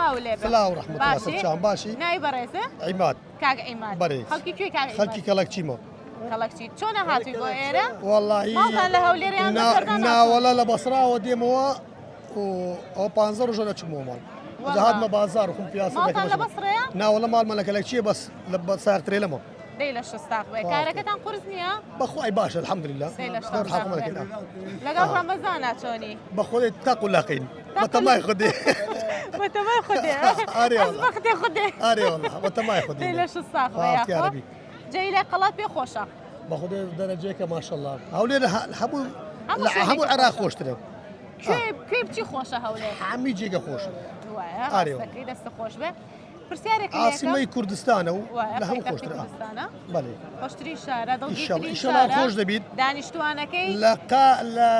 هاولێ سلااو ڕحمەت الله سەرچاوم باشی ناوی بەڕێزە عیماد کاک عیماد بەڕێز خەڵکی کوێ کاک عیماد خەڵکی کەڵەکچیمەوە کەڵەکچی چۆنە هاتووی بۆ ئێرە وەڵڵاهی ماڵتان لە هەولێر یان بەکردان ناوەڵە لە بەسراوە دێمەوە ئەو 15 ڕۆژە دەچمەوە ماڵ هاتمە بازار خۆم پیاسە ماڵتان لە بەسڕەیە ناوەڵە ماڵمە لە کەلەکچیە بەس لە ساخترێ لەمە دەی لە شستاق بێ کارەکەتان قورس نییە بەخوای باشە الحەمدلله دەی لە شستاق لەگەڵ ڕەمەزانە چۆنی بەخۆی تاق و لاقین بەتەمای خودێ بەتەمای خودێ بەختێ خودێ ئارێ وەڵڵا بەتەمای خودێ دەی لە شستاق بێ جێی لە قەڵات پێ خۆشە بەخودێ دەرەجەیەکە ماشەڵڵا هەولێر هەموو عێراق خۆشترە کوێ بچی خۆشە هەولێر هەمی جێگە خۆشە وایە دەستە خۆش بێ پرسیارێک عاسیمەی کوردستانە و لە هەموو خۆشترە بەڵێ خۆشتری شارە ئیشەڵڵا خۆش دەبیت دانیشتوانەکەی لە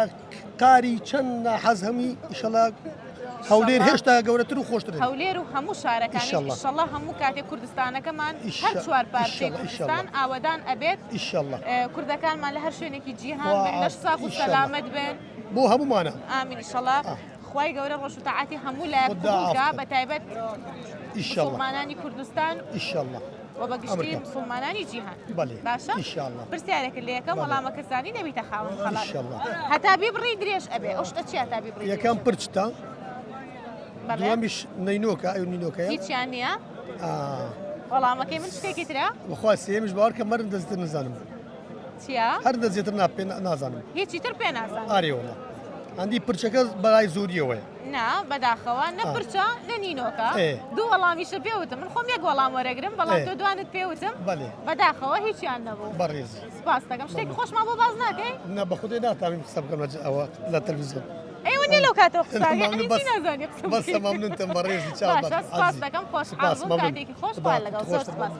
قاری چەند حەز هەمی ئیشەڵا هەولێر هێشتا گەورەتر و خۆشتر هەولێر و هەموو شارەکانی ئیشەڵڵا هەموو کاتێک کوردستانەکەمان هەر چوار پارچەی کوردستان ئاوەدان ئەبێت ئیشەڵڵا کوردەکانمان لە هەر شوێنێکی جیهان بن لەش ساغ و سەلامەت بن بۆ هەمومانە ئامین ئیشەڵڵا خوای گەورە ڕۆژ و تەعاتی هەموو لایەک بکە بەتایبەت مسڵمانانی کوردستان ئیشەڵڵا و بەگشتی مسلمانانی جیهان باشە پرسیارێک لە یەکەم وەڵامە کەسانی نەبیتە خاوەن خەڵات هەتا بیبڕی درێژ ئەبێ ئەو شتە چی هەتا بیبڕی یەکەم پرچتە دووەمیش نەینۆکە ئەو نینۆکەیە هیچیان نییە وەڵامەکەی من شتێکی ترە بەخوا سێمیش باوەڕ کە مەرن دەزیێتر نزانم چییە هەر دەزیێتر نازانم هیچی تر پێ نازانم ئارێوەڵا هەندی پرچەکە بەلای زوریەوەی نا بەداخەوە نە پرچە نە نینۆکە دوو وەڵامیشە پێوتم من خۆم یەک وەڵام وەرەگرم بەڵام تۆ دوانت پێوتم بەداخەوە هیچیان نەبوو بەڕێز سپاس دەکەم شتێکی خۆشمان بۆ باز ناکەی نە بەخودێ ناتوانم قسە بکەم ئەوە لە تەلەڤیزیۆن ئەیوە نێ لەو کاتەوە قساکەی نازانی بەس مەمنونتم بەڕێزی چاو باشە سپاس دەکەم خۆشحاڵ بووم کاتێکی خۆش لەگەڵ زۆر سپاس